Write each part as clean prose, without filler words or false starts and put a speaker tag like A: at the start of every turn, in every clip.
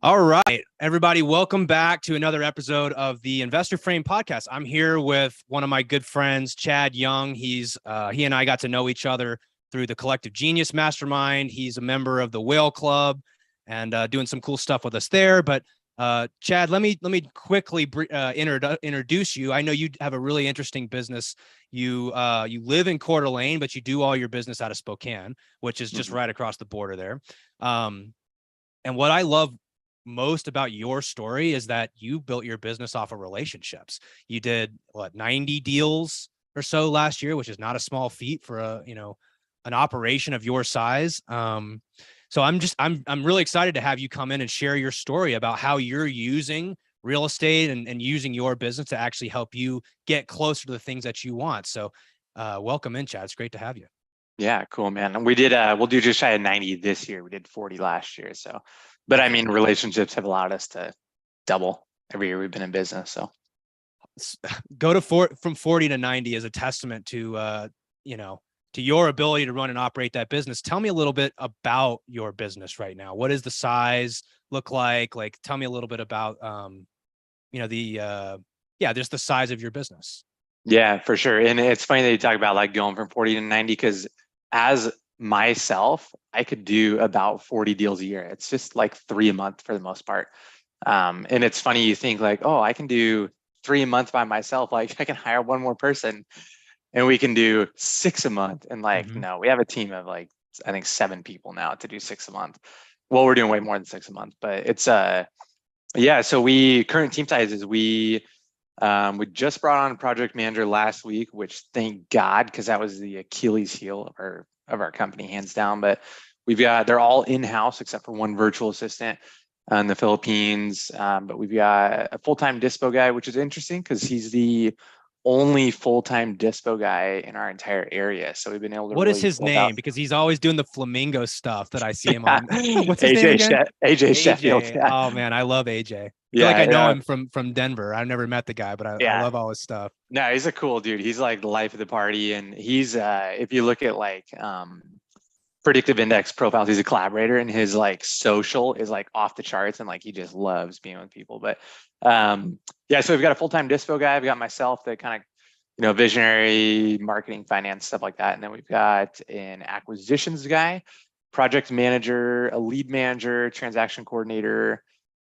A: All right, everybody, welcome back to another episode of the Investor Frame podcast. I'm here with one of my good friends, Chad Young. He and I got to know each other through the Collective Genius Mastermind. He's a member of the Whale Club and doing some cool stuff with us there. But Chad, let me quickly introduce you. I know you have a really interesting business. You live in Coeur d'Alene, but you do all your business out of Spokane, which is just right across the border there. And what I love most about your story is that you built your business off of relationships. You did 90 deals or so last year, which is not a small feat for an operation of your size. So I'm really excited to have you come in and share your story about how you're using real estate and using your business to actually help you get closer to the things that you want. So welcome in, Chad. It's great to have you.
B: Yeah, cool, man. And we did, we'll do just shy of 90 this year. We did 40 last year. So, but I mean, relationships have allowed us to double every year we've been in business. So
A: go from 40 to 90 is a testament to, to your ability to run and operate that business. Tell me a little bit about your business right now. What does the size look like? Like, tell me a little bit about, just the size of your business.
B: Yeah, for sure. And it's funny that you talk about like going from 40 to 90, because as myself, I could do about 40 deals a year. It's just like 3 a month for the most part. And it's funny, you think like, oh, I can do 3 a month by myself. Like I can hire one more person and we can do 6 a month. And like, no, we have a team of like, I think 7 people now to do 6 a month. Well, we're doing way more than 6 a month, but it's, yeah. So current team size is we just brought on a project manager last week, which thank God, because that was the Achilles heel of our company, hands down. But they're all in-house except for one virtual assistant in the Philippines. But we've got a full-time dispo guy, which is interesting because he's the only full-time dispo guy in our entire area. So we've been able to.
A: What is his name? Because he's always doing the flamingo stuff that I see him on. What's his name again?
B: AJ Sheffield.
A: Yeah. Oh man, I love AJ.
B: Yeah,
A: I know him from Denver. I've never met the guy, but I love all his stuff.
B: No, he's a cool dude. He's like the life of the party. And he's if you look at like predictive index profiles, he's a collaborator, and his like social is like off the charts, and like he just loves being with people. But yeah, so we've got a full-time dispo guy. We've got myself, that kind of visionary marketing, finance, stuff like that. And then we've got an acquisitions guy, project manager, a lead manager, transaction coordinator.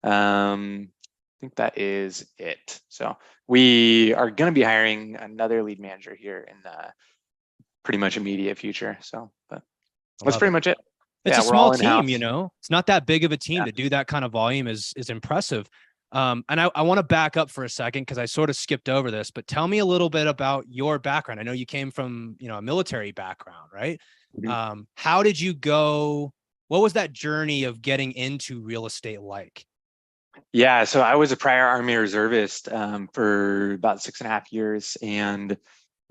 B: I think that is it. So we are going to be hiring another lead manager here in the pretty much immediate future. So, but that's pretty much it.
A: It's a small team, it's not that big of a team to do that kind of volume is impressive. And I want to back up for a second because I sort of skipped over this, but tell me a little bit about your background. I know you came from, a military background, right? Mm-hmm. How did you go? What was that journey of getting into real estate like?
B: Yeah, so I was a prior Army reservist for about 6.5 years. And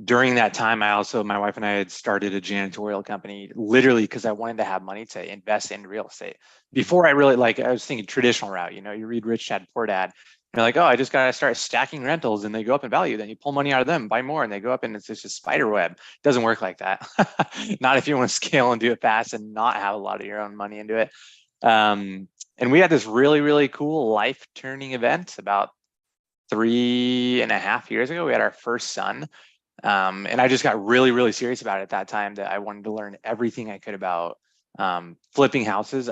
B: during that time, my wife and I had started a janitorial company, literally because I wanted to have money to invest in real estate. Before I really I was thinking traditional route, you read Rich Dad, Poor Dad. You're like, oh, I just got to start stacking rentals and they go up in value. Then you pull money out of them, buy more, and they go up, and it's just a spider web. It doesn't work like that. Not if you want to scale and do it fast and not have a lot of your own money into it. And we had this really, really cool life turning event about 3.5 years ago. We had our first son. And I just got really, really serious about it at that time, that I wanted to learn everything I could about flipping houses.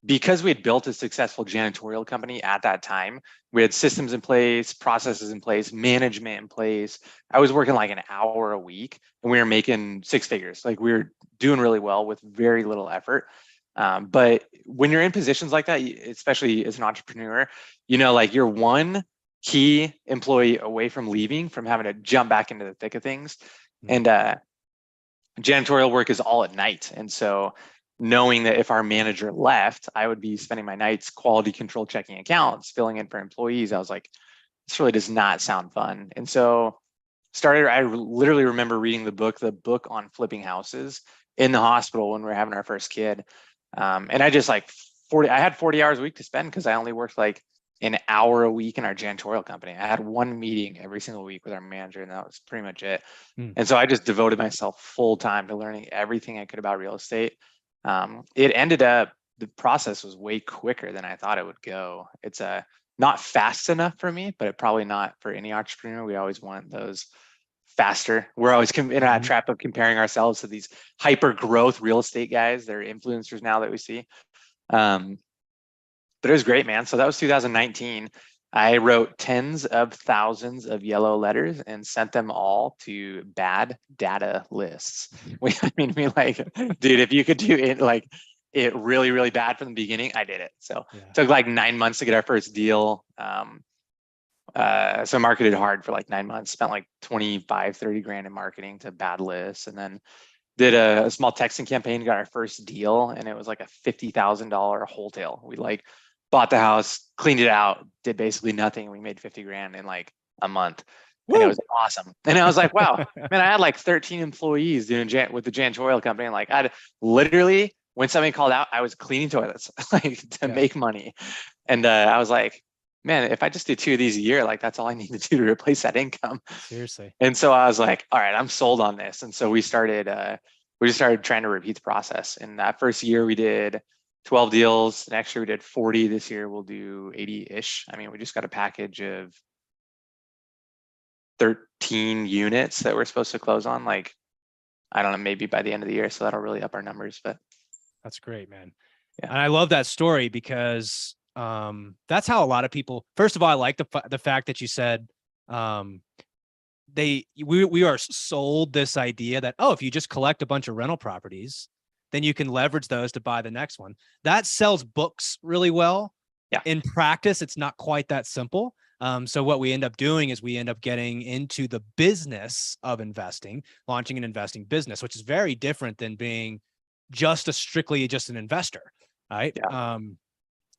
B: Because we had built a successful janitorial company at that time, we had systems in place, processes in place, management in place. I was working like an hour a week and we were making 6 figures. Like we were doing really well with very little effort. But when you're in positions like that, especially as an entrepreneur, you're one key employee away from leaving, from having to jump back into the thick of things. And janitorial work is all at night. And so knowing that if our manager left, I would be spending my nights quality control checking accounts, filling in for employees, I was like, this really does not sound fun. And so I literally remember reading the book on flipping houses in the hospital when we were having our first kid. And I just I had 40 hours a week to spend because I only worked like an hour a week in our janitorial company. I had one meeting every single week with our manager, and that was pretty much it. And so I just devoted myself full time to learning everything I could about real estate. It ended up the process was way quicker than I thought it would go. It's not fast enough for me, but it probably not for any entrepreneur. We always want those faster. We're always in that trap of comparing ourselves to these hyper growth real estate guys. They're influencers now that we see. But it was great, man. So that was 2019. I wrote tens of thousands of yellow letters and sent them all to bad data lists. We like, dude, if you could do it like it really, really bad from the beginning, I did it. So it took like 9 months to get our first deal. So marketed hard for like 9 months, spent like 25, 30 grand in marketing to bad lists, and then did a small texting campaign, got our first deal, and it was like a $50,000 wholesale. We like bought the house, cleaned it out, did basically nothing. We made 50 grand in like a month. And it was awesome. And I was like, wow, man, I had like 13 employees doing with the janitorial company. And like, I'd literally, when somebody called out, I was cleaning toilets like to make money. And I was like, man, if I just do 2 of these a year, like that's all I need to do to replace that income.
A: Seriously.
B: And so I was like, all right, I'm sold on this. And so we just started trying to repeat the process. In that first year, we did 12 deals. Next year we did 40. This year we'll do 80-ish. I mean, we just got a package of 13 units that we're supposed to close on. Like, I don't know, maybe by the end of the year. So that'll really up our numbers. But
A: that's great, man.
B: Yeah.
A: And I love that story because that's how a lot of people, first of all, I like the fact that you said we are sold this idea that, oh, if you just collect a bunch of rental properties, then you can leverage those to buy the next one. That sells books really well.
B: Yeah.
A: In practice, it's not quite that simple. So what we end up doing is we end up getting into the business of investing, launching an investing business, which is very different than being strictly an investor, right?
B: Yeah.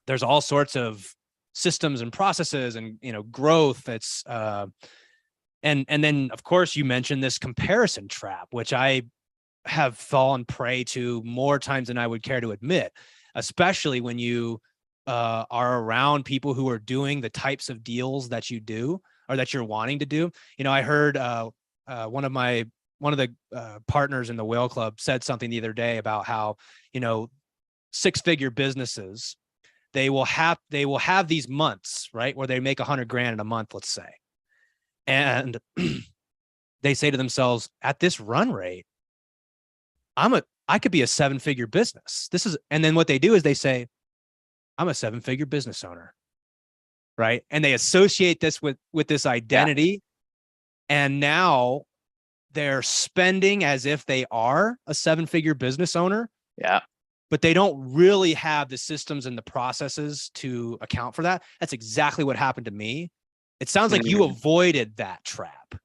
A: There's all sorts of systems and processes and, growth. It's, and then of course you mentioned this comparison trap, which I have fallen prey to more times than I would care to admit, especially when you are around people who are doing the types of deals that you do or that you're wanting to do. I heard one of the partners in the Whale Club said something the other day about how, 6-figure businesses, they will have these months, right, where they make 100 grand in a month, let's say. And they say to themselves, at this run rate, I could be a 7-figure business. And then what they do is they say, I'm a 7-figure business owner, right? And they associate this with this identity. Yeah. And now they're spending as if they are a 7-figure business owner.
B: Yeah.
A: But they don't really have the systems and the processes to account for that. That's exactly what happened to me. It sounds like you avoided that trap,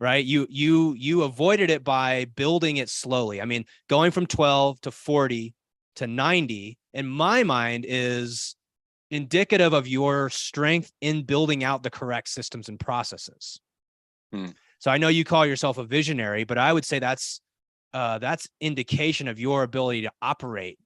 A: right? You avoided it by building it slowly. I mean, going from 12 to 40 to 90, in my mind, is indicative of your strength in building out the correct systems and processes. So I know you call yourself a visionary, but I would say that's indication of your ability to operate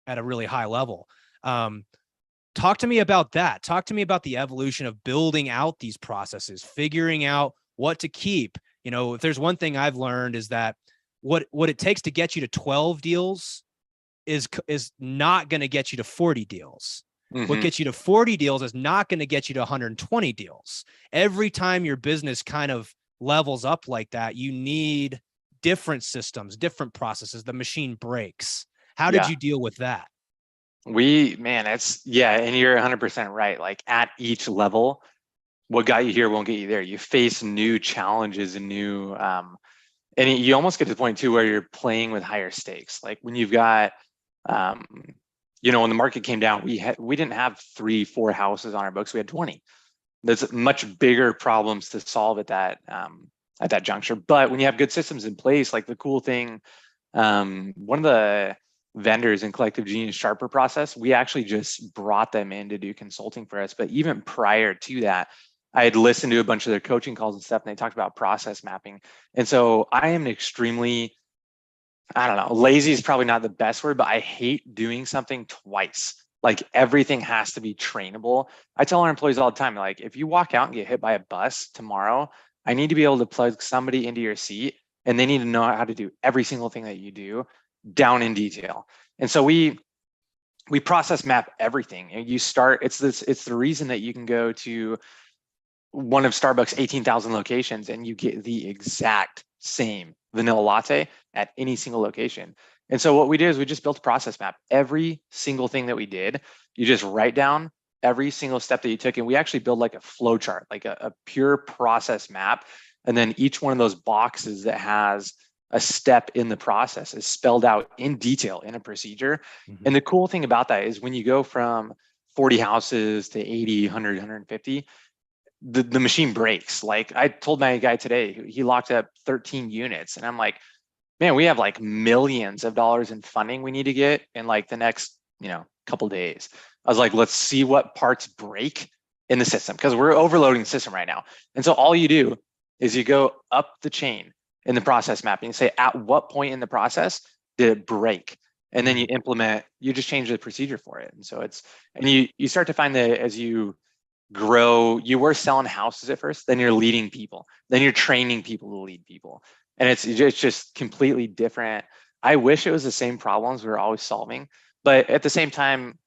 A: at a really high level. Talk to me about that. Talk to me about the evolution of building out these processes, figuring out what to keep. If there's one thing I've learned is that what it takes to get you to 12 deals is not going to get you to 40 deals. Mm-hmm. What gets you to 40 deals is not going to get you to 120 deals. Every time your business kind of levels up like that, you need different systems, different processes. The machine breaks. How did you deal with that?
B: And you're 100% right. Like at each level, what got you here won't get you there. You face new challenges and new, and you almost get to the point too where you're playing with higher stakes. Like when you've got, when the market came down, we didn't have 3-4 houses on our books. We had 20. There's much bigger problems to solve at that juncture. But when you have good systems in place, like the cool thing, one of the vendors in Collective Genius Sharper process, we actually just brought them in to do consulting for us. But even prior to that, I had listened to a bunch of their coaching calls and stuff, and they talked about process mapping. And so I am extremely, lazy is probably not the best word, but I hate doing something twice. Like everything has to be trainable. I tell our employees all the time, like if you walk out and get hit by a bus tomorrow, I need to be able to plug somebody into your seat, and they need to know how to do every single thing that you do down in detail. And so we we process map everything. And you start, it's the reason that you can go to one of Starbucks 18,000 locations and you get the exact same vanilla latte at any single location. And so what we did is we just built a process map. Every single thing that we did, you just write down every single step that you took. And we actually build like a flow chart, like a pure process map. And then each one of those boxes that has a step in the process is spelled out in detail in a procedure.
A: Mhm.
B: And the cool thing about that is when you go from 40 houses to 80, 100, 150, the machine breaks. Like I told my guy today, he locked up 13 units. And I'm like, man, we have like millions of dollars in funding we need to get in like the next, couple days. I was like, let's see what parts break in the system because we're overloading the system right now. And so all you do is you go up the chain in the process mapping and say, at what point in the process did it break? And then you implement, you just change the procedure for it. And so and you start to find that as you grow, you were selling houses at first, then you're leading people, then you're training people to lead people. And it's just completely different. I wish it was the same problems we were always solving, but at the same time,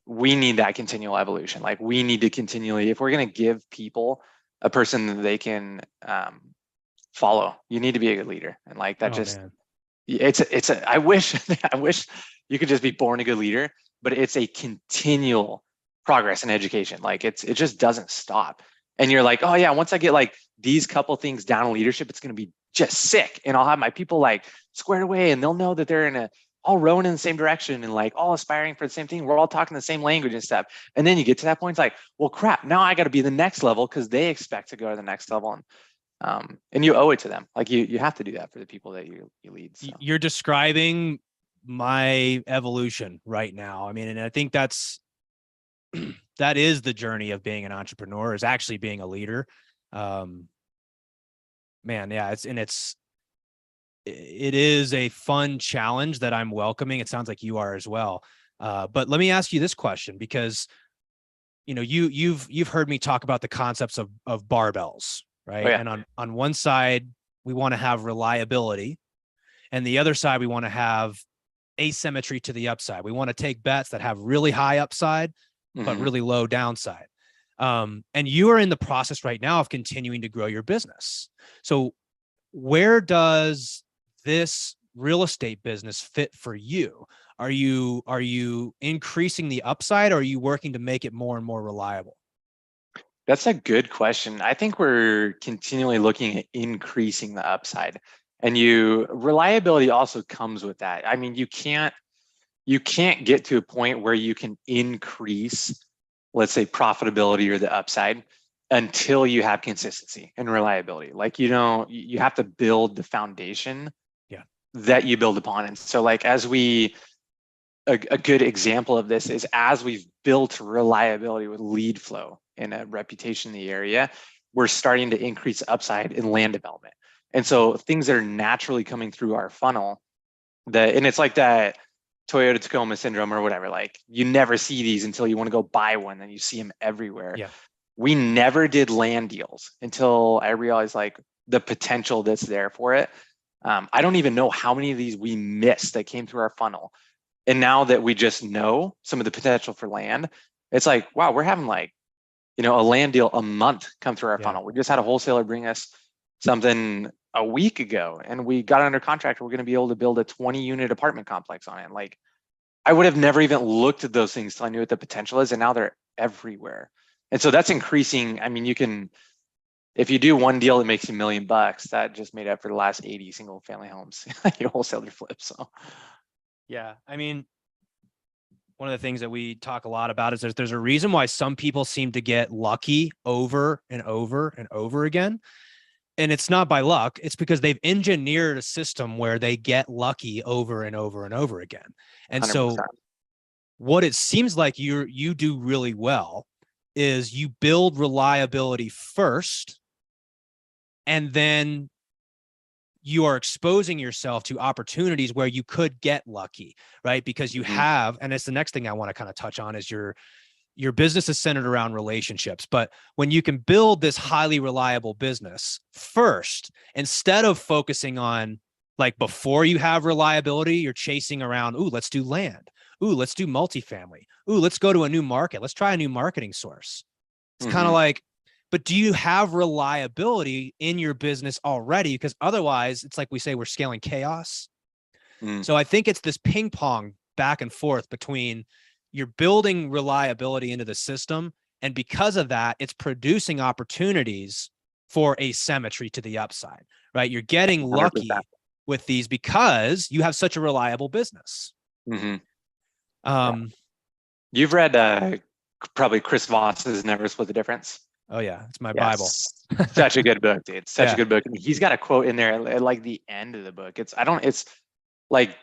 B: we need that continual evolution. Like we need to continually, if we're going to give people a person that they can follow, you need to be a good leader. And like that I wish you could just be born a good leader, but it's a continual progress in education. Like it just doesn't stop. And you're like, oh yeah, once I get like these couple things down in leadership, it's going to be just sick. And I'll have my people like squared away and they'll know that they're all rowing in the same direction and like all aspiring for the same thing. We're all talking the same language and stuff. And then you get to that point, it's like, well, crap, now I got to be the next level because they expect to go to the next level. And you owe it to them. Like you have to do that for the people that you lead. So.
A: You're describing my evolution right now. I mean, and I think that is the journey of being an entrepreneur, is actually being a leader. Man, yeah, it is a fun challenge that I'm welcoming. It sounds like you are as well. But let me ask you this question, because you've heard me talk about the concepts of barbells, right?
B: Oh, yeah.
A: And on one side, we want to have reliability, and the other side, we want to have asymmetry to the upside. We want to take bets that have really high upside, but really low downside. And you are in the process right now of continuing to grow your business. So where does this real estate business fit for you? Are you increasing the upside, or are you working to make it more and more reliable?
B: That's a good question. I think we're continually looking at increasing the upside, and reliability also comes with that. I mean, you can't get to a point where you can increase, let's say, profitability or the upside until you have consistency and reliability. Like you have to build the foundation that you build upon. And so like a good example of this is as we've built reliability with lead flow and a reputation in the area, we're starting to increase upside in land development. And so things that are naturally coming through our funnel, and it's like that Toyota Tacoma syndrome or whatever, like you never see these until you want to go buy one, and you see them everywhere.
A: Yeah.
B: We never did land deals until I realized like the potential that's there for it. I don't even know how many of these we missed that came through our funnel. And now that we just know some of the potential for land, it's like, wow, we're having like, a land deal a month come through our funnel. We just had a wholesaler bring us something a week ago, and we got under contract. We're going to be able to build a 20-unit apartment complex on it. Like, I would have never even looked at those things till I knew what the potential is, and now they're everywhere. And so that's increasing. I mean, if you do one deal that makes you $1 million, that just made up for the last 80 single family homes you wholesaler flip. So,
A: yeah, I mean, one of the things that we talk a lot about is there's a reason why some people seem to get lucky over and over and over again. And it's not by luck. It's because they've engineered a system where they get lucky over and over and over again. And 100%. So what it seems like you do really well is you build reliability first, and then you are exposing yourself to opportunities where you could get lucky, right? Because you have, and it's the next thing I want to kind of touch on, is your business is centered around relationships. But when you can build this highly reliable business first, instead of focusing on, like, before you have reliability, you're chasing around, ooh, let's do land. ooh, let's do multifamily. Ooh, let's go to a new market. Let's try a new marketing source. It's kind of like, but do you have reliability in your business already? Because otherwise, it's like we say, we're scaling chaos. So I think it's this ping pong back and forth between you're building reliability into the system. And because of that, it's producing opportunities for asymmetry to the upside, right? You're getting
B: 100%.
A: lucky with these because you have such a reliable business.
B: You've read probably Chris Voss's Never Split the Difference.
A: Oh yeah, it's my Bible.
B: Such a good book, dude. Such a good book. And he's got a quote in there at like the end of the book. It's like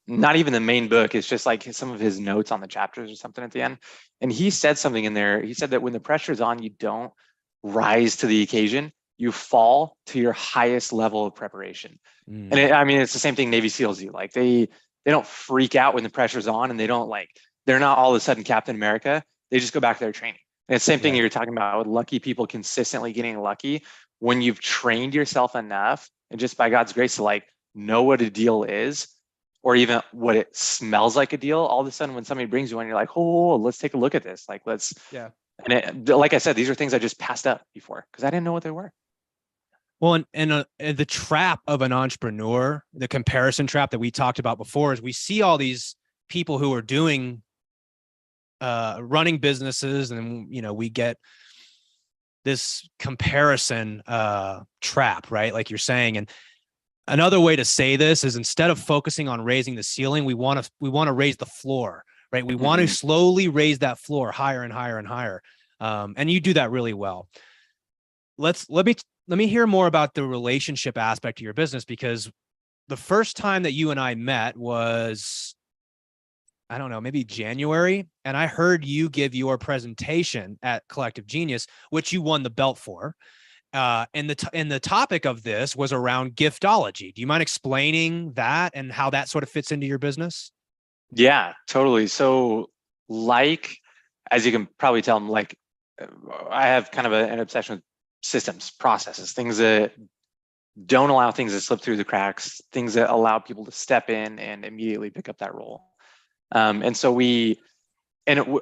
B: not even the main book. It's just like some of his notes on the chapters or something at the end. And he said something in there. He said that when the pressure's on, you don't rise to the occasion. You fall to your highest level of preparation. And it's the same thing Navy SEALs do. Like they don't freak out when the pressure's on, and they're not all of a sudden Captain America. They just go back to their training. And it's the same thing you're talking about with lucky people consistently getting lucky. When you've trained yourself enough, and just by God's grace to like know what a deal is, or even what it smells like a deal, all of a sudden when somebody brings you on, you're like, oh, let's take a look at this. Like, let's. And like I said, these are things I just passed up before because I didn't know what they were.
A: Well, and the trap of an entrepreneur, the comparison trap that we talked about before, is we see all these people who are doing running businesses, and we get this comparison trap, right? Like you're saying. And another way to say this is, instead of focusing on raising the ceiling, we want to raise the floor, right? We want to slowly raise that floor higher and higher and higher. And you do that really well. Let me hear more about the relationship aspect of your business, because the first time that you and I met was, I don't know, maybe January. And I heard you give your presentation at Collective Genius, which you won the belt for. And the topic of this was around giftology. Do you mind explaining that and how that sort of fits into your business?
B: Yeah, totally. So like, as you can probably tell, I have kind of an obsession with systems, processes, things that don't allow things to slip through the cracks, things that allow people to step in and immediately pick up that role. And so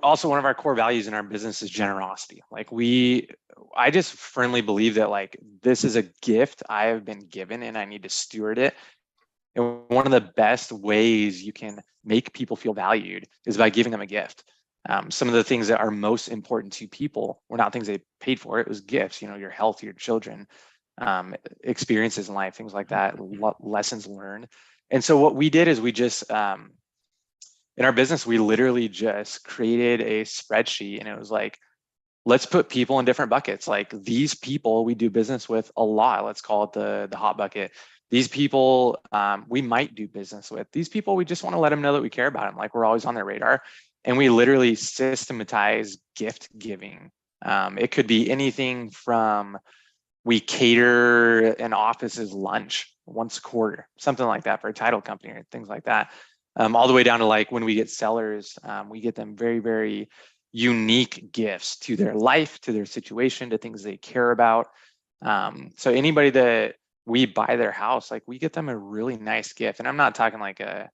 B: also one of our core values in our business is generosity. I just firmly believe that like this is a gift I have been given and I need to steward it. And one of the best ways you can make people feel valued is by giving them a gift. Some of the things that are most important to people were not things they paid for. It was gifts, your health, your children, experiences in life, things like that, lessons learned. And so what we did is we just, in our business, we literally just created a spreadsheet, and it was like, let's put people in different buckets. Like these people we do business with a lot. Let's call it the hot bucket. These people we might do business with. These people, we just want to let them know that we care about them. Like we're always on their radar. And we literally systematize gift giving. It could be anything from we cater an office's lunch once a quarter, something like that for a title company or things like that. All the way down to like when we get sellers, we get them very, very unique gifts to their life, to their situation, to things they care about. So anybody that we buy their house, like we get them a really nice gift. And I'm not talking like a,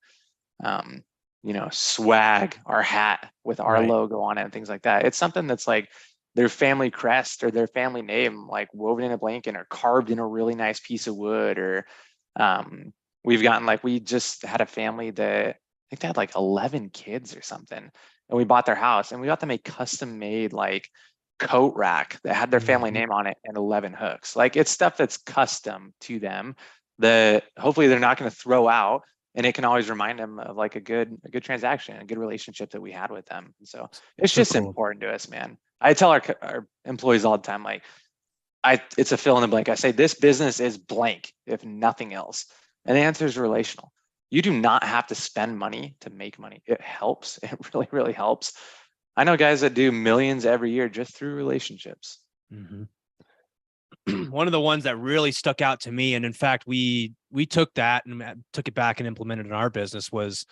B: swag or hat with our logo on it and things like that. It's something that's like their family crest or their family name, like woven in a blanket or carved in a really nice piece of wood. Or we've gotten we just had a family that I think they had like 11 kids or something. And we bought their house and we got them a custom made like coat rack that had their family name on it and 11 hooks. Like it's stuff that's custom to them that hopefully they're not going to throw out. And it can always remind them of like a good transaction, a good relationship that we had with them. And so it's just cool. Important to us, man. I tell our employees all the time, it's a fill in the blank. I say, this business is blank, if nothing else. And the answer is relational. You do not have to spend money to make money. It helps. It really, really helps. I know guys that do millions every year just through relationships.
A: One of the ones that really stuck out to me, and in fact, we took that and took it back and implemented in our business, was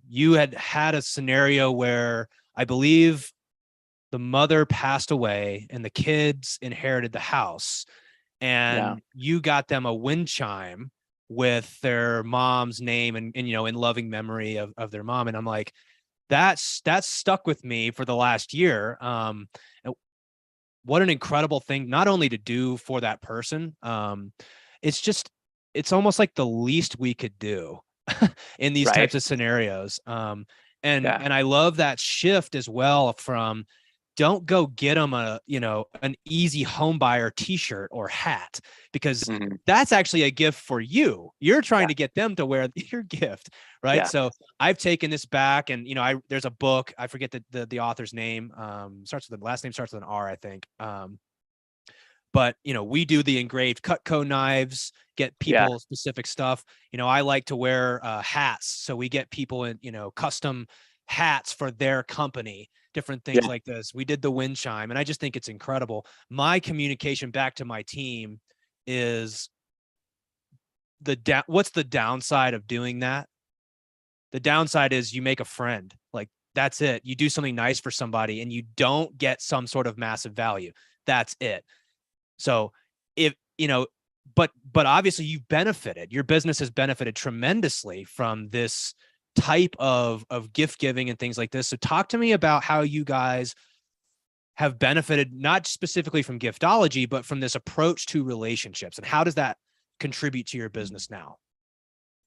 A: you had a scenario where I believe the mother passed away and the kids inherited the house, and you got them a wind chime with their mom's name and in loving memory of their mom. And I'm like, that's stuck with me for the last year. What an incredible thing, not only to do for that person. It's almost like the least we could do in these
B: Right.
A: types of scenarios. And
B: Yeah.
A: I love that shift as well from, don't go get them an easy home buyer t-shirt or hat, because
B: Mhm.
A: that's actually a gift for you. You're trying
B: Yeah.
A: to get them to wear your gift, right?
B: Yeah.
A: So I've taken this back, and there's a book, I forget the author's name, starts with the last name starts with an R, I think. But we do the engraved Cutco knives, get
B: Yeah.
A: people specific stuff. I like to wear hats, so we get people in custom hats for their company, different things
B: Yeah.
A: like this. We did the wind chime, and I just think it's incredible. My communication back to my team is what's the downside of doing that? The downside is you make a friend. Like, that's it. You do something nice for somebody and you don't get some sort of massive value. That's it. So if, but obviously you've benefited, your business has benefited tremendously from this type of gift giving and things like this. So talk to me about how you guys have benefited, not specifically from giftology, but from this approach to relationships, and how does that contribute to your business now?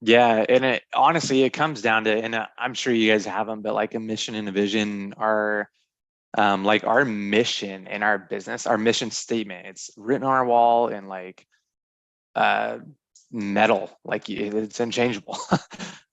B: Yeah, and it honestly, it comes down to, and I'm sure you guys have them, but like a mission and a vision are like our mission in our business, our mission statement. It's written on our wall in like uh metal, like it's unchangeable.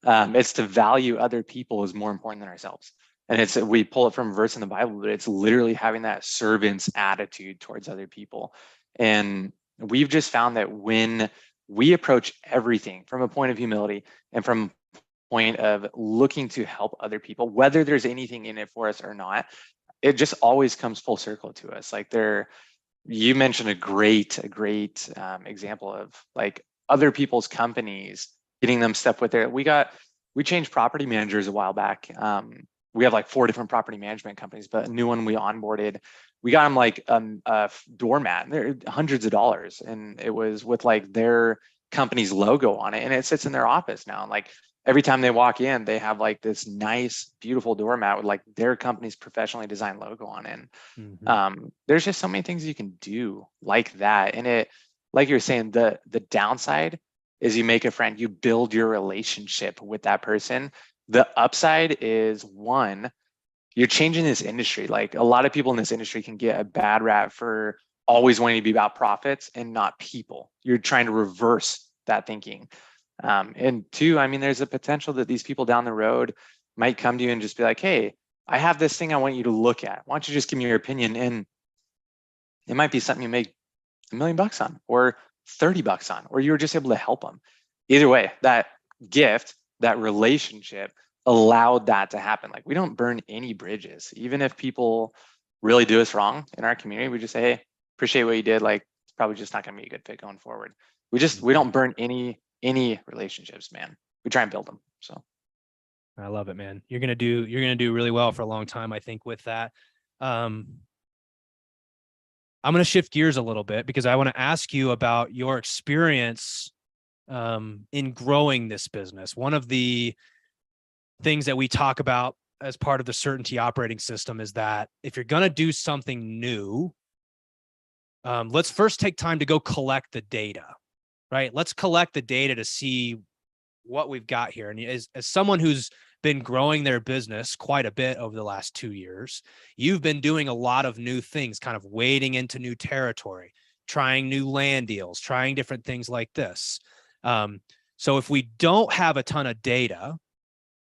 B: It's to value other people is more important than ourselves. And we pull it from a verse in the Bible, but it's literally having that servant's attitude towards other people. And we've just found that when we approach everything from a point of humility and from a point of looking to help other people, whether there's anything in it for us or not, it just always comes full circle to us. Like you mentioned a great example of like other people's companies, getting them step with their. We changed property managers a while back. We have like 4 different property management companies, but a new one we onboarded, we got them like a doormat. They're hundreds of dollars, and it was with like their company's logo on it, and it sits in their office now. And like every time they walk in, they have like this nice, beautiful doormat with like their company's professionally designed logo on it.
A: Mm-hmm.
B: There's just so many things you can do like that. And it, like you're saying, the downside is you make a friend, you build your relationship with that person. The upside is, one, you're changing this industry. Like a lot of people in this industry can get a bad rap for always wanting to be about profits and not people. You're trying to reverse that thinking. And 2, I mean, there's a potential that these people down the road might come to you and just be like, hey, I have this thing I want you to look at. Why don't you just give me your opinion? And it might be something you make $1 million on, or $30 on, or you were just able to help them. Either way, that gift, that relationship allowed that to happen. Like, we don't burn any bridges. Even if people really do us wrong in our community, we just say, hey, appreciate what you did. Like, it's probably just not going to be a good fit going forward. We don't burn any relationships, man. We try and build them. So
A: I love it, man. You're gonna do really well for a long time, I think, with that. I'm going to shift gears a little bit because I want to ask you about your experience in growing this business. One of the things that we talk about as part of the Certainty operating system is that if you're going to do something new, let's first take time to go collect the data, right? Let's collect the data to see what we've got here. And as someone who's been growing their business quite a bit over the last 2 years, you've been doing a lot of new things, kind of wading into new territory, trying new land deals, trying different things like this. So if we don't have a ton of data,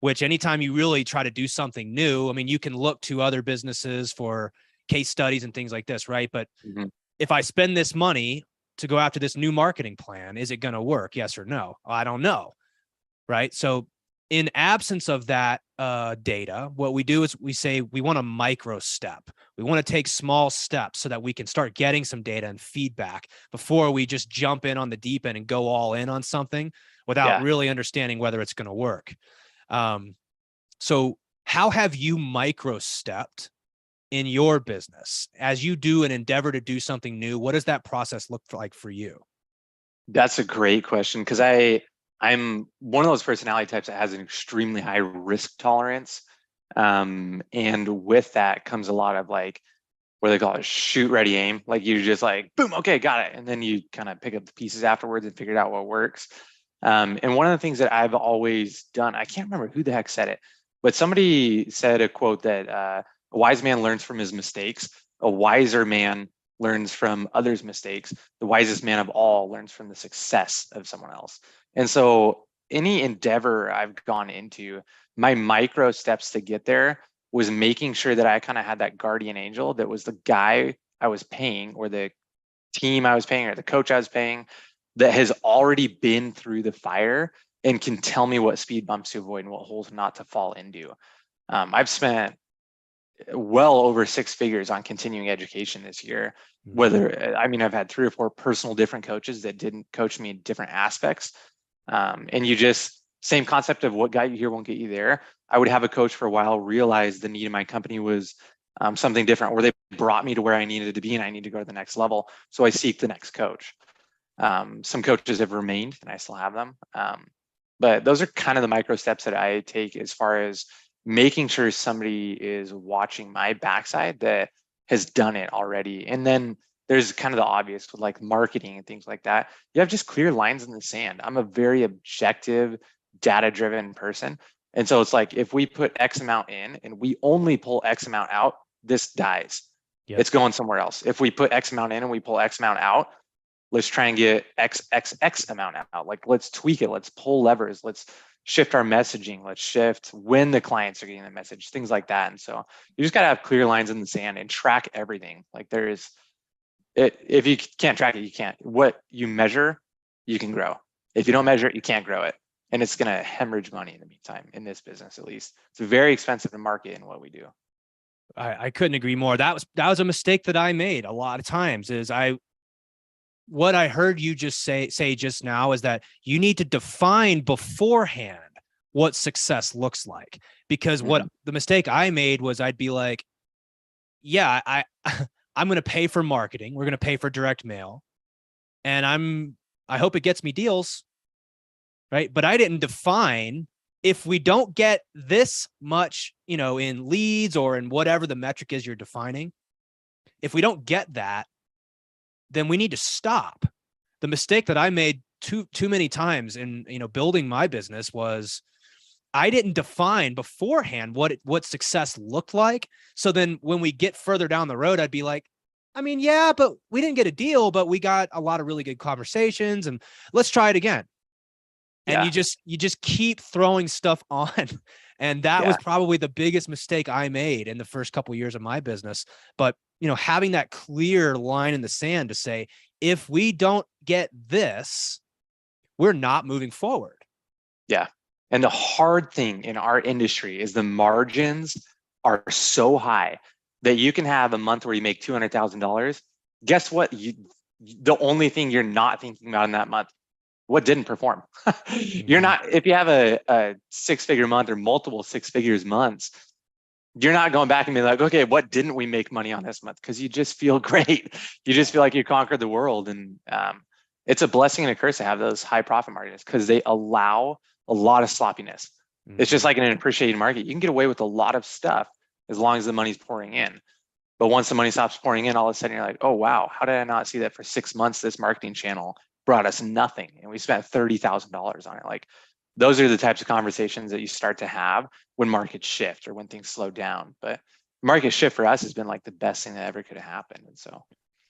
A: which anytime you really try to do something new, I mean, you can look to other businesses for case studies and things like this, right? But if I spend this money to go after this new marketing plan, is it going to work? Yes or no? I don't know. Right. So in absence of that data, what we do is we say we want a micro step. We want to take small steps so that we can start getting some data and feedback before we just jump in on the deep end and go all in on something without really understanding whether it's going to work. So how have you micro stepped in your business as you do an endeavor to do something new? What does that process look like for you?
B: That's a great question, because I'm one of those personality types that has an extremely high risk tolerance. And with that comes a lot of like, what they call it, shoot, ready, aim. Like you just like, boom, okay, got it. And then you kind of pick up the pieces afterwards and figure out what works. And one of the things that I've always done, I can't remember who the heck said it, but somebody said a quote that a wise man learns from his mistakes. A wiser man learns from others' mistakes. The wisest man of all learns from the success of someone else. And so any endeavor I've gone into, my micro steps to get there was making sure that I kind of had that guardian angel that was the guy I was paying, or the team I was paying, or the coach I was paying, that has already been through the fire and can tell me what speed bumps to avoid and what holes not to fall into. I've spent well over 6 figures on continuing education this year. Whether, I mean, I've had 3 or 4 personal different coaches that didn't coach me in different aspects. And you just, same concept of what got you here won't get you there. I would have a coach for a while, realize the need of my company was something different, or they brought me to where I needed to be and I need to go to the next level. So I seek the next coach. Some coaches have remained and I still have them. But those are kind of the micro steps that I take as far as making sure somebody is watching my backside that has done it already. And then there's kind of the obvious with like marketing and things like that. You have just clear lines in the sand. I'm a very objective, data-driven person. And so it's like, if we put X amount in and we only pull X amount out, this dies.
A: Yep.
B: It's going somewhere else. If we put X amount in and we pull X amount out, let's try and get X amount out. Like, let's tweak it. Let's pull levers. Let's shift our messaging. Let's shift when the clients are getting the message, things like that. And so you just got to have clear lines in the sand and track everything. Like there is, if you can't track it, you can't. What you measure, you can grow. If you don't measure it, you can't grow it. And it's going to hemorrhage money in the meantime, in this business, at least. It's very expensive to market in what we do.
A: I couldn't agree more. That was a mistake that I made a lot of times. What I heard you just say just now is that you need to define beforehand what success looks like. Because what the mistake I made was, I'd be like, yeah, I'm going to pay for marketing. We're going to pay for direct mail. And I hope it gets me deals. Right. But I didn't define, if we don't get this much, in leads or in whatever the metric is you're defining, if we don't get that, then we need to stop. The mistake that I made too many times in, building my business was, I didn't define beforehand what success looked like. So then when we get further down the road, I'd be like, I mean, yeah, but we didn't get a deal, but we got a lot of really good conversations, and let's try it again. And you just keep throwing stuff on. And that was probably the biggest mistake I made in the first couple of years of my business. But, having that clear line in the sand to say, if we don't get this, we're not moving forward.
B: Yeah. And the hard thing in our industry is the margins are so high that you can have a month where you make $200,000. Guess what? The only thing you're not thinking about in that month, what didn't perform. You're not, if you have a 6-figure month or multiple 6 figures months, you're not going back and be like, okay, what didn't we make money on this month? Because you just feel great. You just feel like you conquered the world. And it's a blessing and a curse to have those high profit margins, because they allow a lot of sloppiness. It's just like in an appreciating market. You can get away with a lot of stuff as long as the money's pouring in. But once the money stops pouring in, all of a sudden you're like, oh, wow, how did I not see that for 6 months? This marketing channel brought us nothing, and we spent $30,000 on it. Like, those are the types of conversations that you start to have when markets shift or when things slow down. But market shift for us has been like the best thing that ever could have happened. And so,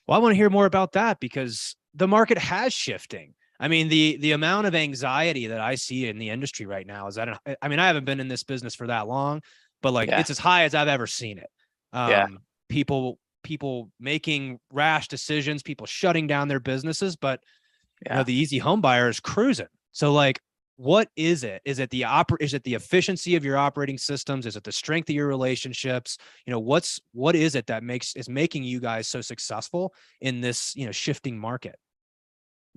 A: well, I want to hear more about that, because the market has shifting. I mean, the amount of anxiety that I see in the industry right now is that, I mean, I haven't been in this business for that long, but like it's as high as I've ever seen it. People making rash decisions, people shutting down their businesses, but the easy home buyer is cruising. So like, what is it? Is it the efficiency of your operating systems? Is it the strength of your relationships? What is it that is making you guys so successful in this, shifting market?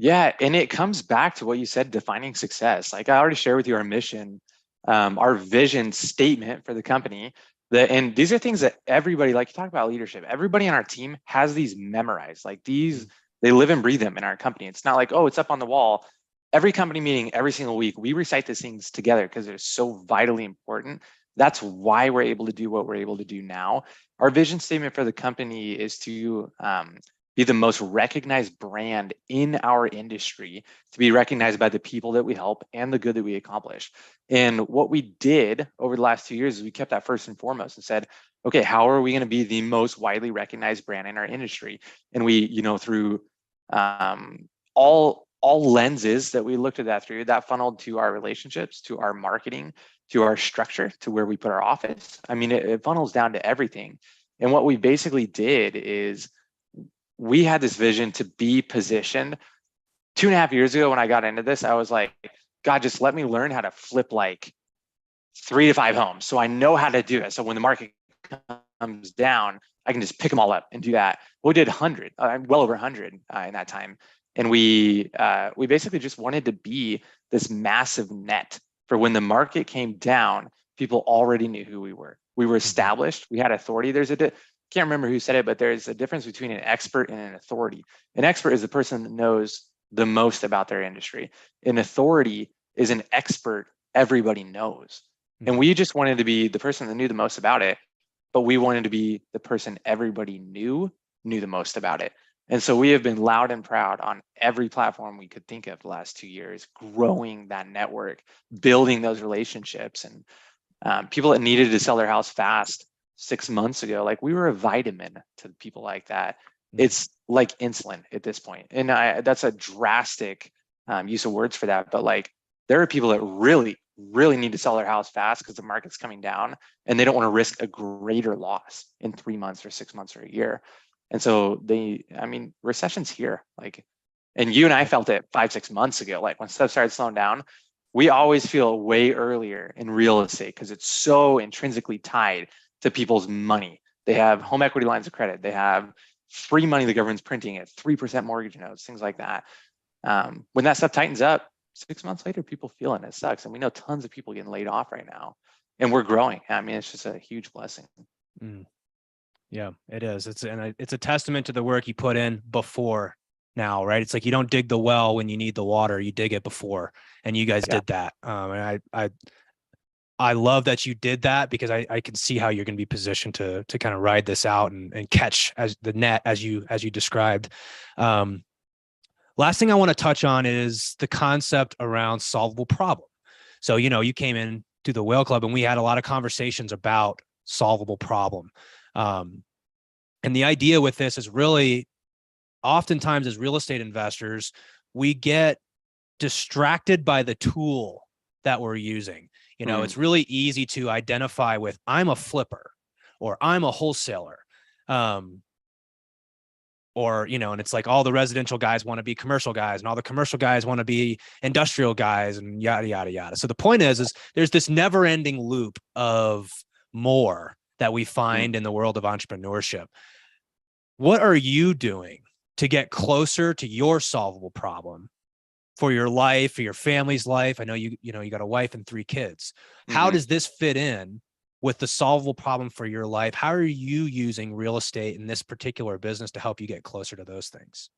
B: Yeah. And it comes back to what you said, defining success. Like, I already shared with you our mission, our vision statement for the company. And these are things that everybody, like you talk about leadership, everybody on our team has these memorized. Like these, they live and breathe them in our company. It's not like, oh, it's up on the wall. Every company meeting, every single week, we recite these things together because they're so vitally important That's why we're able to do what we're able to do now. Our vision statement for the company is to be the most recognized brand in our industry, to be recognized by the people that we help and the good that we accomplish. And what we did over the last 2 years is we kept that first and foremost and said, okay, how are we going to be the most widely recognized brand in our industry? And we, through all lenses that we looked at that through, that funneled to our relationships, to our marketing, to our structure, to where we put our office. I mean, it funnels down to everything. And what we basically did is we had this vision to be positioned. 2.5 years ago, when I got into this, I was like, God, just let me learn how to flip like 3 to 5 homes, so I know how to do it. So when the market comes down, I can just pick them all up and do that. We did 100, well over 100 in that time. And we basically just wanted to be this massive net for when the market came down, people already knew who we were. We were established. We had authority. Can't remember who said it, but there's a difference between an expert and an authority. An expert is the person that knows the most about their industry. An authority is an expert everybody knows. And we just wanted to be the person that knew the most about it, but we wanted to be the person everybody knew the most about it. And so we have been loud and proud on every platform we could think of the last 2 years, growing that network, building those relationships. And people that needed to sell their house fast 6 months ago, like we were a vitamin to people like that. It's like insulin at this point. And that's a drastic use of words for that. But like there are people that really, really need to sell their house fast because the market's coming down and they don't want to risk a greater loss in 3 months or 6 months or a year. And so recession's here. Like, and you and I felt it 5-6 months ago. Like when stuff started slowing down, we always feel way earlier in real estate because it's so intrinsically tied to people's money. They have home equity lines of credit. They have free money the government's printing at 3% mortgage notes, things like that. When that stuff tightens up, 6 months later, people feel it. It sucks. And we know tons of people getting laid off right now. And we're growing. I mean, it's just a huge blessing.
A: Yeah, it is. It's a testament to the work you put in before now, right? It's like you don't dig the well when you need the water, you dig it before, and you guys did that. And I love that you did that because I can see how you're going to be positioned to kind of ride this out and catch as the net as you described. Last thing I want to touch on is the concept around solvable problem. So you came in to the Whale Club and we had a lot of conversations about solvable problem. And the idea with this is really oftentimes as real estate investors, we get distracted by the tool that we're using. It's really easy to identify with I'm a flipper or I'm a wholesaler. And it's like all the residential guys want to be commercial guys and all the commercial guys want to be industrial guys and yada, yada, yada. So the point is there's this never ending loop of more that we find in the world of entrepreneurship. What are you doing to get closer to your solvable problem for your life, for your family's life? I know you got a wife and 3 kids. How does this fit in with the solvable problem for your life? How are you using real estate in this particular business to help you get closer to those things?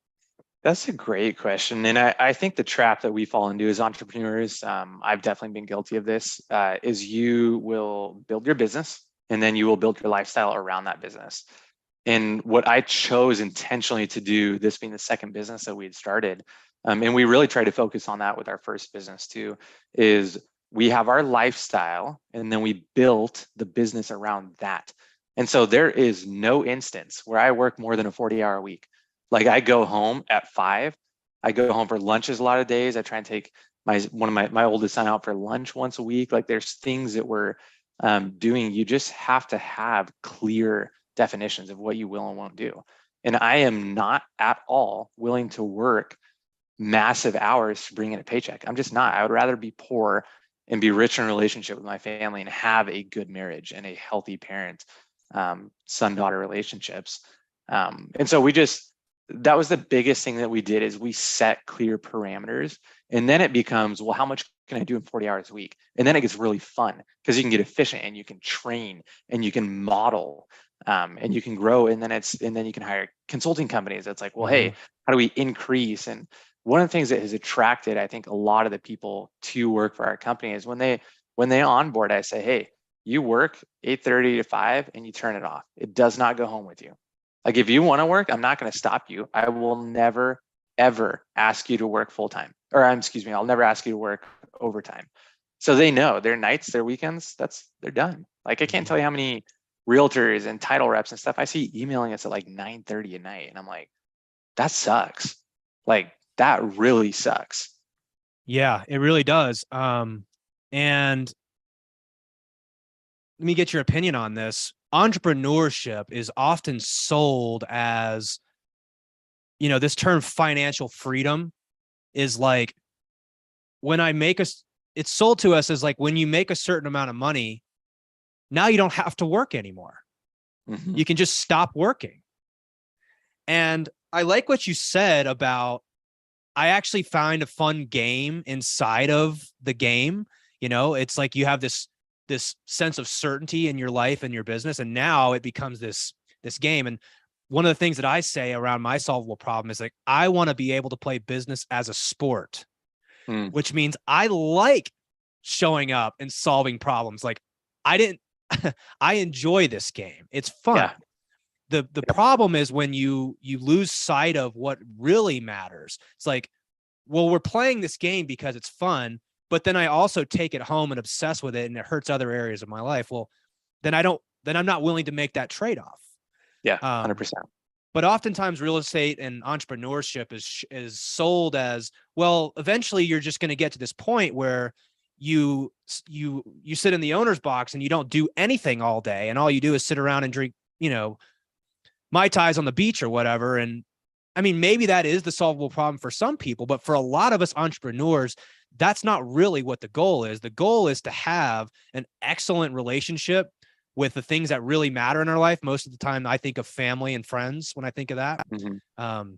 B: That's a great question. And I think the trap that we fall into as entrepreneurs, I've definitely been guilty of this, is you will build your business and then you will build your lifestyle around that business. And what I chose intentionally to do, this being the second business that we had started, and we really try to focus on that with our first business too, is we have our lifestyle and then we built the business around that. And so there is no instance where I work more than a 40-hour week. Like I go home at 5. I go home for lunches a lot of days. I try and take my oldest son out for lunch once a week. Like there's things that we're doing. You just have to have clear definitions of what you will and won't do. And I am not at all willing to work massive hours to bring in a paycheck. I'm just not. I would rather be poor and be rich in a relationship with my family and have a good marriage and a healthy parent, son-daughter relationships. And so that was the biggest thing that we did, is we set clear parameters. And then it becomes, well, how much can I do in 40 hours a week? And then it gets really fun because you can get efficient and you can train and you can model and you can grow. And then you can hire consulting companies. That's like, well, hey, how do we increase? And one of the things that has attracted, I think, a lot of the people to work for our company is when they onboard, I say, hey, You work 8:30 to 5 and you turn it off. It does not go home with you. Like if you want to work, I'm not going to stop you. I will never, ever ask you to work full time. Or excuse me, I'll never ask you to work overtime. So they know their nights, their weekends, they're done. Like I can't tell you how many realtors and title reps and stuff I see emailing us at like 9:30 at night. And I'm like, that sucks. Like that really sucks.
A: Yeah, it really does. And let me get your opinion on this. Entrepreneurship is often sold as, this term financial freedom is like when I make it's sold to us as like when you make a certain amount of money, now you don't have to work anymore.
B: Mhm.
A: You can just stop working. And I like what you said about, I actually find a fun game inside of the game. It's like you have this sense of certainty in your life and your business, and now it becomes this game. And one of the things that I say around my solvable problem is like, I want to be able to play business as a sport, which means I like showing up and solving problems. Like I enjoy this game. It's fun.
B: Yeah.
A: The problem is when you lose sight of what really matters. It's like, well, we're playing this game because it's fun, but then I also take it home and obsess with it and it hurts other areas of my life. Well, then I'm not willing to make that trade-off.
B: Yeah. 100%.
A: But oftentimes real estate and entrepreneurship is sold as, well, eventually you're just going to get to this point where you sit in the owner's box and you don't do anything all day. And all you do is sit around and drink, Mai Tais on the beach or whatever. And I mean, maybe that is the solvable problem for some people, but for a lot of us entrepreneurs, that's not really what the goal is. The goal is to have an excellent relationship with the things that really matter in our life. Most of the time, I think of family and friends when I think of that.
B: Mm-hmm.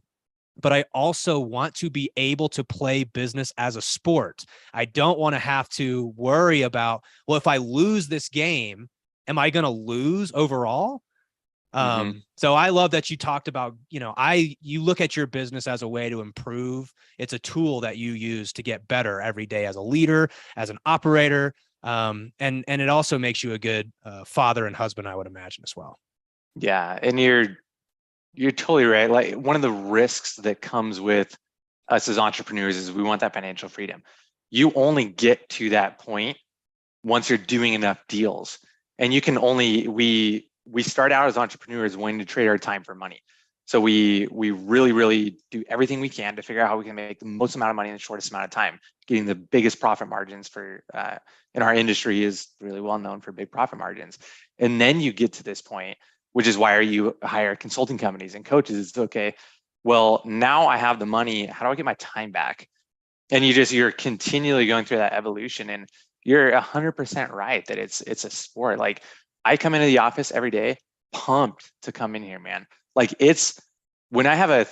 A: But I also want to be able to play business as a sport. I don't want to have to worry about, well, if I lose this game, am I going to lose overall? So I love that you talked about, you look at your business as a way to improve. It's a tool that you use to get better every day as a leader, as an operator. And it also makes you a good father and husband, I would imagine, as well.
B: Yeah. And you're totally right. Like one of the risks that comes with us as entrepreneurs is we want that financial freedom. You only get to that point once you're doing enough deals. And you can only, we start out as entrepreneurs wanting to trade our time for money. So we really, really do everything we can to figure out how we can make the most amount of money in the shortest amount of time. Getting the biggest profit margins for in our industry is really well known for big profit margins. And then you get to this point, which is why you hire consulting companies and coaches. It's okay. Well, now I have the money. How do I get my time back? And you're continually going through that evolution. And you're 100% right that it's a sport. Like I come into the office every day pumped to come in here, man. Like it's when I have a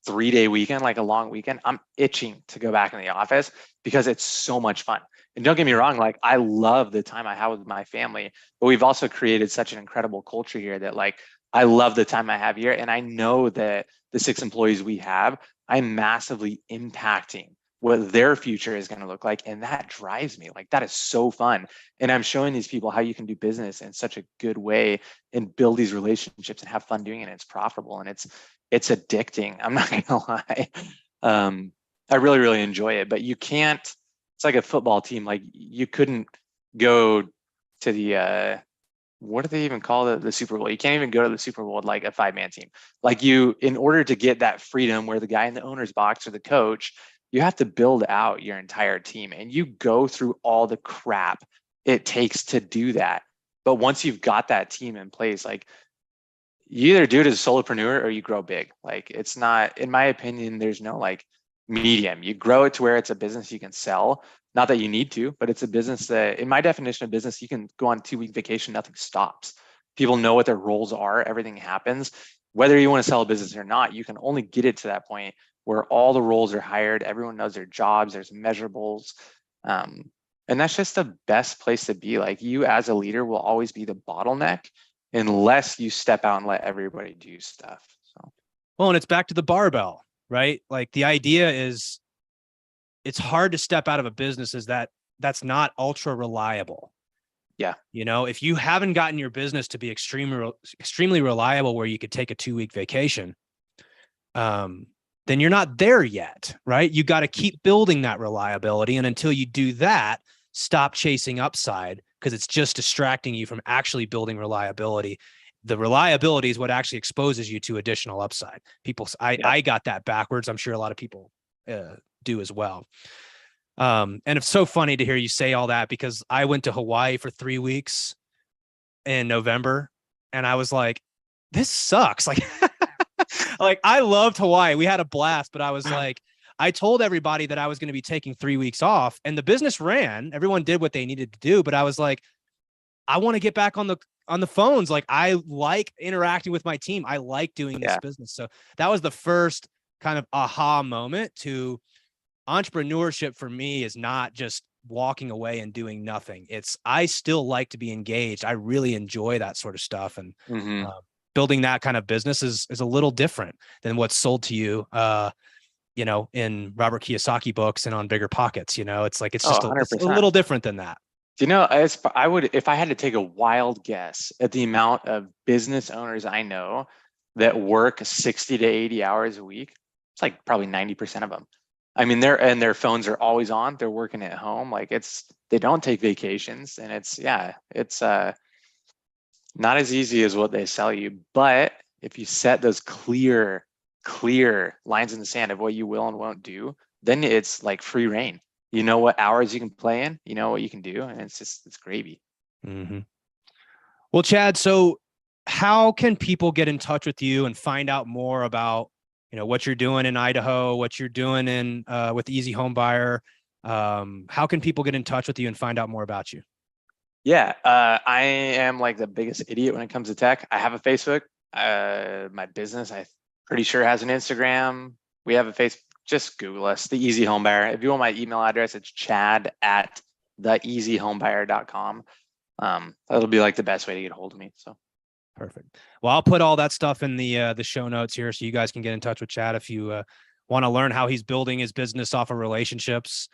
B: 3-day weekend, like a long weekend, I'm itching to go back in the office because it's so much fun. And don't get me wrong, like I love the time I have with my family, but we've also created such an incredible culture here that like I love the time I have here. And I know that the 6 employees we have, I'm massively impacting what their future is going to look like. And that drives me. Like that is so fun. And I'm showing these people how you can do business in such a good way and build these relationships and have fun doing it. And it's profitable and it's addicting. I'm not gonna lie. I really, really enjoy it, but you can't, it's like a football team. Like you couldn't go to the what do they even call the Super Bowl? You can't even go to the Super Bowl with like a 5-man team. Like in order to get that freedom where the guy in the owner's box or the coach, you have to build out your entire team and you go through all the crap it takes to do that. But once you've got that team in place, like you either do it as a solopreneur or you grow big. Like it's not, in my opinion, there's no like medium. You grow it to where it's a business you can sell. Not that you need to, but it's a business that, in my definition of business, you can go on 2-week vacation, nothing stops. People know what their roles are, everything happens. Whether you want to sell a business or not, you can only get it to that point where all the roles are hired, everyone knows their jobs, there's measurables. And that's just the best place to be. Like you as a leader will always be the bottleneck unless you step out and let everybody do stuff. So,
A: well, and it's back to the barbell, right? Like the idea is it's hard to step out of a business that's not ultra reliable.
B: Yeah.
A: You know, if you haven't gotten your business to be extremely reliable where you could take a 2-week vacation, then you're not there yet, right? You got to keep building that reliability. And until you do that, stop chasing upside, because it's just distracting you from actually building reliability. The reliability is what actually exposes you to additional upside. I got that backwards. I'm sure a lot of people do as well. And it's so funny to hear you say all that, because I went to Hawaii for 3 weeks in November, and I was like, this sucks. Like, like I loved Hawaii. We had a blast, but I was like, I told everybody that I was going to be taking 3 weeks off, and the business ran. Everyone did what they needed to do, but I was like, I want to get back on the phones. Like, I like interacting with my team. I like doing this business. So that was the first kind of aha moment to entrepreneurship. For me, is not just walking away and doing nothing. I still like to be engaged. I really enjoy that sort of stuff. And building that kind of business is a little different than what's sold to you, you know, in Robert Kiyosaki books and on Bigger Pockets. You know, it's like, it's just it's a little different than that.
B: You know, I would, if I had to take a wild guess at the amount of business owners I know that work 60 to 80 hours a week, it's like probably 90% of them. I mean, their phones are always on. They're working at home. Like, they don't take vacations, and it's not as easy as what they sell you. But if you set those clear lines in the sand of what you will and won't do, then it's like free reign. You know what hours you can play in, you know what you can do, and it's gravy.
A: Mm-hmm. Well, Chad, so how can people get in touch with you and find out more about, you know, what you're doing in Idaho, what you're doing in with Easy Home Buyer? How can people get in touch with you and find out more about you?
B: Yeah, I am like the biggest idiot when it comes to tech. I have a Facebook. My business, I'm pretty sure, has an Instagram. We have a Facebook. Just Google us, The Easy Home Buyer. If you want my email address, it's chad@theeasyhomebuyer.com. That'll be like the best way to get a hold of me. So
A: perfect. Well, I'll put all that stuff in the show notes here, so you guys can get in touch with Chad if you want to learn how he's building his business off of relationships.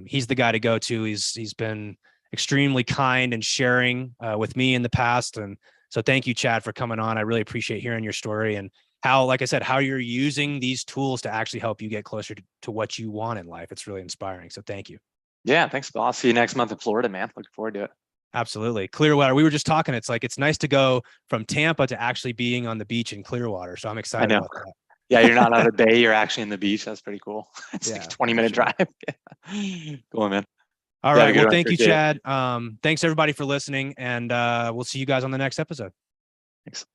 A: He's the guy to go to. He's been extremely kind and sharing with me in the past, and so thank you, Chad, for coming on. I really appreciate hearing your story and how, like I said, how you're using these tools to actually help you get closer to what you want in life. It's really inspiring. So thank you.
B: Yeah, thanks, Bill. I'll see you next month in Florida, man. Looking forward to it.
A: Absolutely. Clearwater. We were just talking. It's like, it's nice to go from Tampa to actually being on the beach in Clearwater. So I'm excited about that.
B: Yeah, you're not on the bay. You're actually in the beach. That's pretty cool. It's like a 20-minute drive. Cool, man.
A: All right. Well, thank you, Chad. Thanks everybody for listening, and we'll see you guys on the next episode.
B: Thanks.